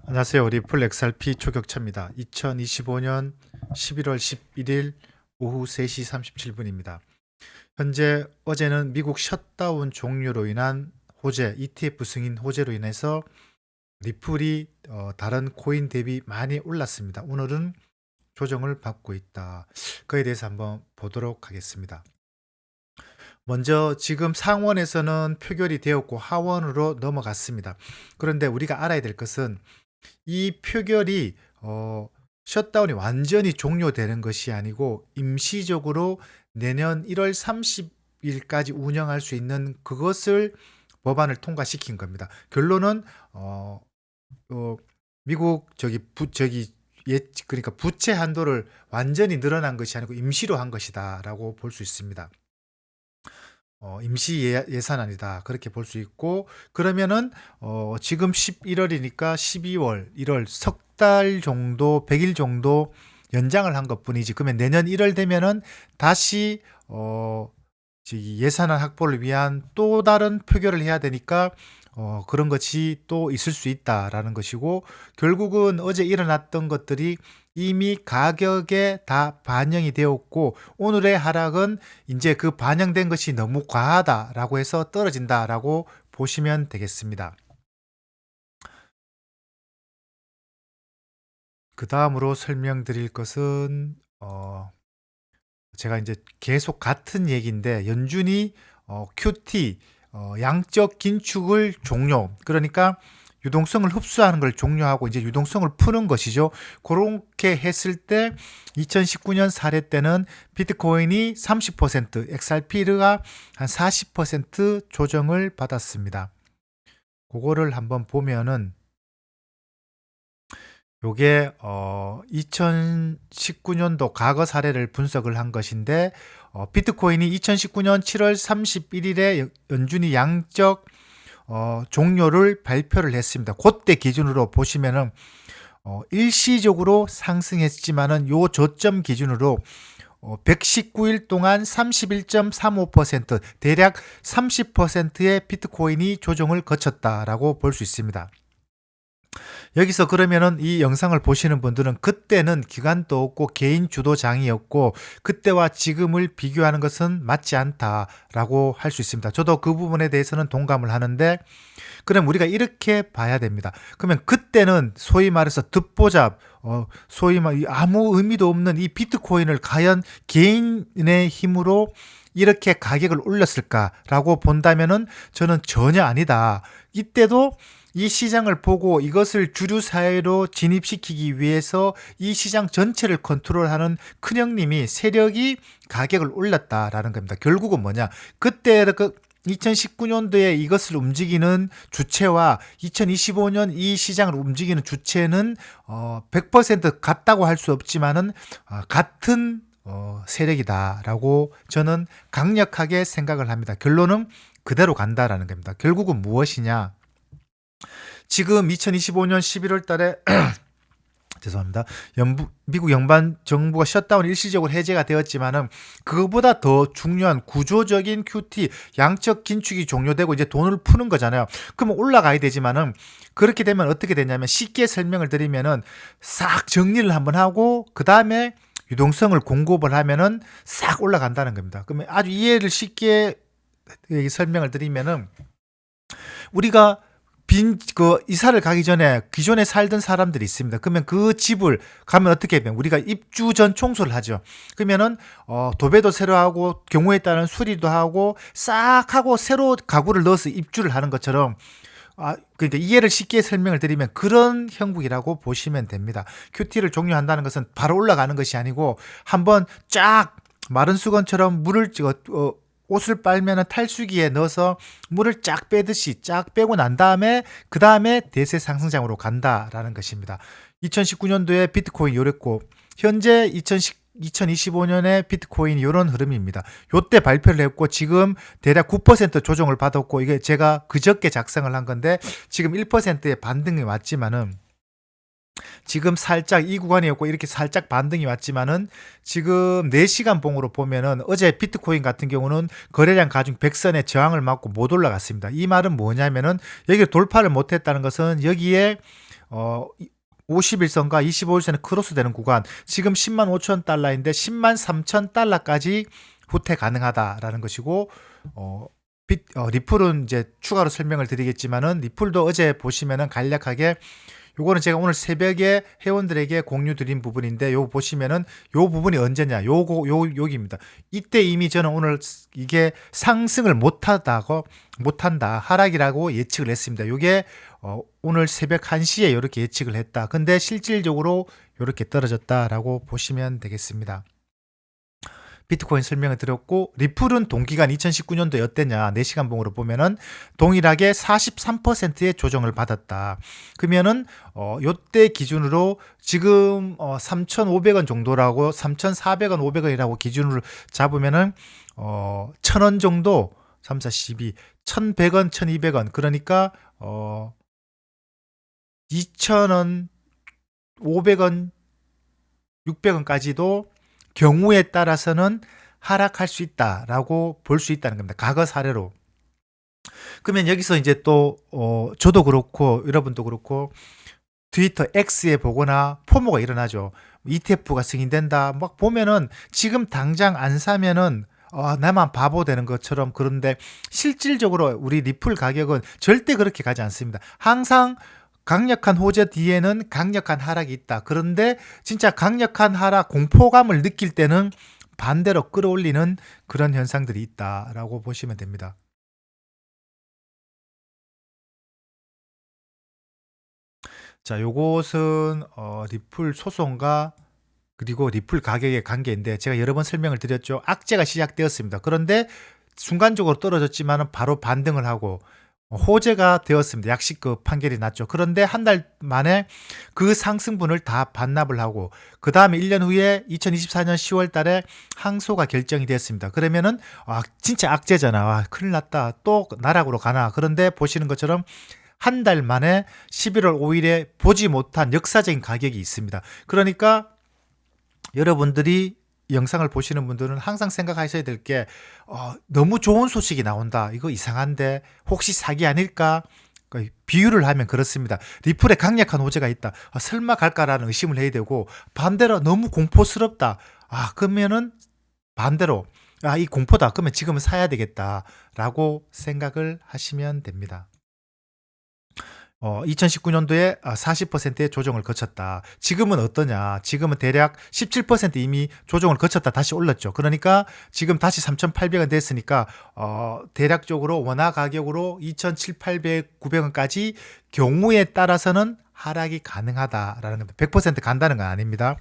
안녕하세요. 리플 XRP 초격차입니다. 2025년 11월 11일 오후 3시 37분입니다. 현재 어제는 미국 셧다운 종료로 인한 호재, ETF 승인 호재로 인해서 리플이 다른 코인 대비 많이 올랐습니다. 오늘은 조정을 받고 있다. 그에 대해서 한번 보도록 하겠습니다. 먼저 지금 상원에서는 표결이 되었고 하원으로 넘어갔습니다. 그런데 우리가 알아야 될 것은 이 표결이 셧다운이 완전히 종료되는 것이 아니고 임시적으로 내년 1월 30일까지 운영할 수 있는 그것을 법안을 통과시킨 겁니다. 결론은 미국 그러니까 부채 한도를 완전히 늘어난 것이 아니고 임시로 한 것이다라고 볼 수 있습니다. 임시 예산안이다 그렇게 볼 수 있고, 그러면은 지금 11월이니까 12월, 1월 석 달 정도, 100일 정도 연장을 한 것뿐이지. 그러면 내년 1월 되면은 다시 예산안 확보를 위한 또 다른 표결을 해야 되니까 그런 것이 또 있을 수 있다라는 것이고, 결국은 어제 일어났던 것들이 이미 가격에 다 반영이 되었고, 오늘의 하락은 이제 그 반영된 것이 너무 과하다라고 해서 떨어진다라고 보시면 되겠습니다. 그 다음으로 설명드릴 것은 제가 이제 계속 같은 얘기인데, 연준이 QT 양적 긴축을 종료, 그러니까 유동성을 흡수하는 걸 종료하고 이제 유동성을 푸는 것이죠. 그렇게 했을 때 2019년 사례 때는 비트코인이 30%, XRP가 한 40% 조정을 받았습니다. 그거를 한번 보면은 요게 2019년도 과거 사례를 분석을 한 것인데, 비트코인이 2019년 7월 31일에 연준이 양적 종료를 발표를 했습니다. 그때 기준으로 보시면은 일시적으로 상승했지만은 요 저점 기준으로 119일 동안 31.35%, 대략 30%의 비트코인이 조정을 거쳤다라고 볼 수 있습니다. 여기서 그러면은 이 영상을 보시는 분들은 그때는 기관도 없고 개인 주도장이었고 그때와 지금을 비교하는 것은 맞지 않다라고 할 수 있습니다. 저도 그 부분에 대해서는 동감을 하는데, 그럼 우리가 이렇게 봐야 됩니다. 그러면 그때는 소위 말해서 듣보잡, 소위 말 아무 의미도 없는 이 비트코인을 과연 개인의 힘으로 이렇게 가격을 올렸을까라고 본다면은 저는 전혀 아니다. 이때도 이 시장을 보고 이것을 주류 사회로 진입시키기 위해서 이 시장 전체를 컨트롤하는 큰형님이 세력이 가격을 올렸다라는 겁니다. 결국은 뭐냐? 그때 2019년도에 이것을 움직이는 주체와 2025년 이 시장을 움직이는 주체는 100% 같다고 할 수 없지만은 같은 세력이다라고 저는 강력하게 생각을 합니다. 결론은 그대로 간다라는 겁니다. 결국은 무엇이냐? 지금 2025년 11월 달에 죄송합니다. 미국 연방 정부가 셧다운 일시적으로 해제가 되었지만은 그거보다 더 중요한 구조적인 QT 양적 긴축이 종료되고 이제 돈을 푸는 거잖아요. 그러면 올라가야 되지만은, 그렇게 되면 어떻게 되냐면, 쉽게 설명을 드리면은 싹 정리를 한번 하고 그 다음에 유동성을 공급을 하면은 싹 올라간다는 겁니다. 그러면 아주 이해를 쉽게 설명을 드리면은, 우리가 이사를 가기 전에 기존에 살던 사람들이 있습니다. 그러면 그 집을 가면 어떻게 하면 우리가 입주 전 청소를 하죠. 그러면은 도배도 새로 하고 경우에 따른 수리도 하고 싹 하고 새로 가구를 넣어서 입주를 하는 것처럼, 그러니까 이해를 쉽게 설명을 드리면 그런 형국이라고 보시면 됩니다. QT를 종료한다는 것은 바로 올라가는 것이 아니고, 한번 쫙 마른 수건처럼 물을 옷을 빨면 탈수기에 넣어서 물을 쫙 빼듯이 쫙 빼고 난 다음에 그 다음에 대세 상승장으로 간다라는 것입니다. 2019년도에 비트코인 요랬고, 현재 2025년에 비트코인 이런 흐름입니다. 요때 발표를 했고 지금 대략 9% 조정을 받았고, 이게 제가 그저께 작성을 한 건데 지금 1%의 반등이 왔지만은, 지금 살짝 이 구간이었고 이렇게 살짝 반등이 왔지만은, 지금 4시간 봉으로 보면은 어제 비트코인 같은 경우는 거래량 가중 100선의 저항을 맞고 못 올라갔습니다. 이 말은 뭐냐면은, 여기 돌파를 못 했다는 것은 여기에 50일선과 25일선에 크로스되는 구간, 지금 10만 5천 달러인데 10만 3천 달러까지 후퇴 가능하다라는 것이고, 리플은 이제 추가로 설명을 드리겠지만은, 리플도 어제 보시면은 간략하게, 요거는 제가 오늘 새벽에 회원들에게 공유 드린 부분인데, 요 보시면은 요 부분이 언제냐, 여기입니다. 이때 이미 저는 오늘 이게 상승을 못한다, 하락이라고 예측을 했습니다. 요게 오늘 새벽 1시에 이렇게 예측을 했다. 근데 실질적으로 이렇게 떨어졌다라고 보시면 되겠습니다. 비트코인 설명을 드렸고, 리플은 동기간 2019년도에 어땠냐, 4시간 봉으로 보면은 동일하게 43%의 조정을 받았다. 그러면은 요때 기준으로 지금 3,500원 정도라고, 3,400원, 500원이라고 기준으로 잡으면은 1,000원 정도, 3, 4, 12, 1,100원, 1,200원, 그러니까 2,000원, 500원, 600원까지도 경우에 따라서는 하락할 수 있다라고 볼 수 있다는 겁니다. 과거 사례로. 그러면 여기서 이제 또 저도 그렇고 여러분도 그렇고 트위터 X에 보거나 포모가 일어나죠. ETF가 승인된다. 막 보면은 지금 당장 안 사면은 나만 바보 되는 것처럼. 그런데 실질적으로 우리 리플 가격은 절대 그렇게 가지 않습니다. 항상 강력한 호재 뒤에는 강력한 하락이 있다. 그런데 진짜 강력한 하락, 공포감을 느낄 때는 반대로 끌어올리는 그런 현상들이 있다라고 보시면 됩니다. 자, 요것은 리플 소송과 그리고 리플 가격의 관계인데, 제가 여러 번 설명을 드렸죠. 악재가 시작되었습니다. 그런데 순간적으로 떨어졌지만 바로 반등을 하고 호재가 되었습니다. 약식급 판결이 났죠. 그런데 한 달 만에 그 상승분을 다 반납을 하고, 그 다음에 1년 후에 2024년 10월 달에 항소가 결정이 되었습니다. 그러면은 진짜 악재잖아. 큰일 났다. 또 나락으로 가나. 그런데 보시는 것처럼 한 달 만에 11월 5일에 보지 못한 역사적인 가격이 있습니다. 그러니까 여러분들이 영상을 보시는 분들은 항상 생각하셔야 될 게, 너무 좋은 소식이 나온다, 이거 이상한데 혹시 사기 아닐까, 비유를 하면 그렇습니다. 리플에 강력한 호재가 있다, 설마 갈까라는 의심을 해야 되고, 반대로 너무 공포스럽다, 그러면은 반대로 이 공포다, 그러면 지금은 사야 되겠다라고 생각을 하시면 됩니다. 2019년도에 40%의 조정을 거쳤다. 지금은 어떠냐? 지금은 대략 17% 이미 조정을 거쳤다 다시 올랐죠. 그러니까 지금 다시 3,800원 됐으니까 대략적으로 원화 가격으로 2,700, 900원까지 경우에 따라서는 하락이 가능하다라는 겁니다. 100% 간다는 건 아닙니다.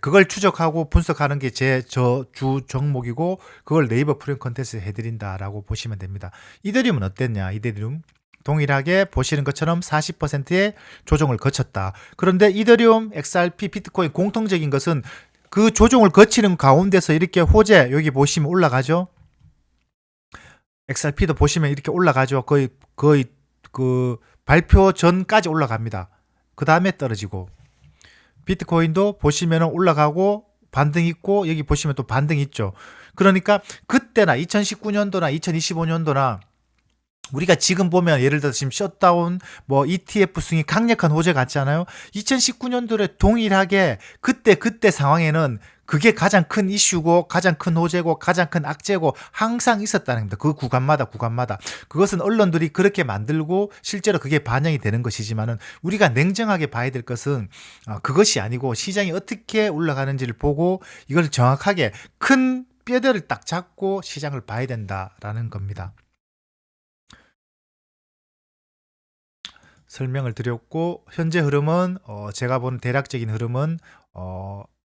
그걸 추적하고 분석하는 게 제 주 종목이고, 그걸 네이버 프리미엄 컨텐츠에 해드린다라고 보시면 됩니다. 이더리움은 어땠냐? 이더리움 동일하게 보시는 것처럼 40%의 조정을 거쳤다. 그런데 이더리움, XRP, 비트코인 공통적인 것은 그 조정을 거치는 가운데서 이렇게 호재, 여기 보시면 올라가죠. XRP도 보시면 이렇게 올라가죠. 거의 그 발표 전까지 올라갑니다. 그 다음에 떨어지고, 비트코인도 보시면 올라가고 반등 있고, 여기 보시면 또 반등 있죠. 그러니까 그때나 2019년도나 2025년도나 우리가 지금 보면 예를 들어서 지금 셧다운 ETF 승이 강력한 호재 같지 않아요? 2019년도에 동일하게 그때 상황에는 그게 가장 큰 이슈고 가장 큰 호재고 가장 큰 악재고 항상 있었다는 겁니다. 그 구간마다 그것은 언론들이 그렇게 만들고 실제로 그게 반영이 되는 것이지만은, 우리가 냉정하게 봐야 될 것은 그것이 아니고 시장이 어떻게 올라가는지를 보고 이걸 정확하게 큰 뼈대를 딱 잡고 시장을 봐야 된다라는 겁니다. 설명을 드렸고, 현재 흐름은 제가 본 대략적인 흐름은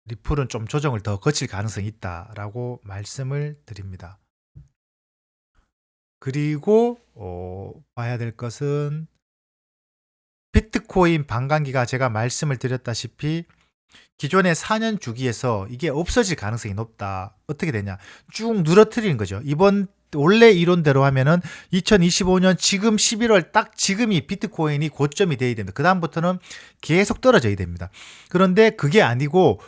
리플은 좀 조정을 더 거칠 가능성이 있다라고 말씀을 드립니다. 그리고 봐야 될 것은 비트코인 반감기가, 제가 말씀을 드렸다시피 기존의 4년 주기에서 이게 없어질 가능성이 높다. 어떻게 되냐? 쭉 늘어뜨리는 거죠. 이번 원래 이론대로 하면은 2025년 지금 11월 딱 지금이 비트코인이 고점이 돼야 됩니다. 그다음부터는 계속 떨어져야 됩니다. 그런데 그게 아니고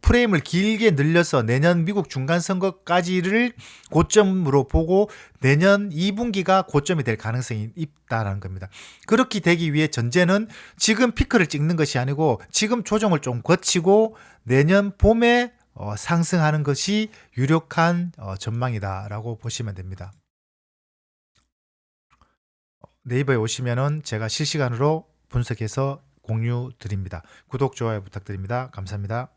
프레임을 길게 늘려서 내년 미국 중간선거까지를 고점으로 보고 내년 2분기가 고점이 될 가능성이 있다는 겁니다. 그렇게 되기 위해 전제는 지금 피크를 찍는 것이 아니고 지금 조정을 좀 거치고 내년 봄에 상승하는 것이 유력한 전망이다라고 보시면 됩니다. 네이버에 오시면은 제가 실시간으로 분석해서 공유 드립니다. 구독, 좋아요 부탁드립니다. 감사합니다.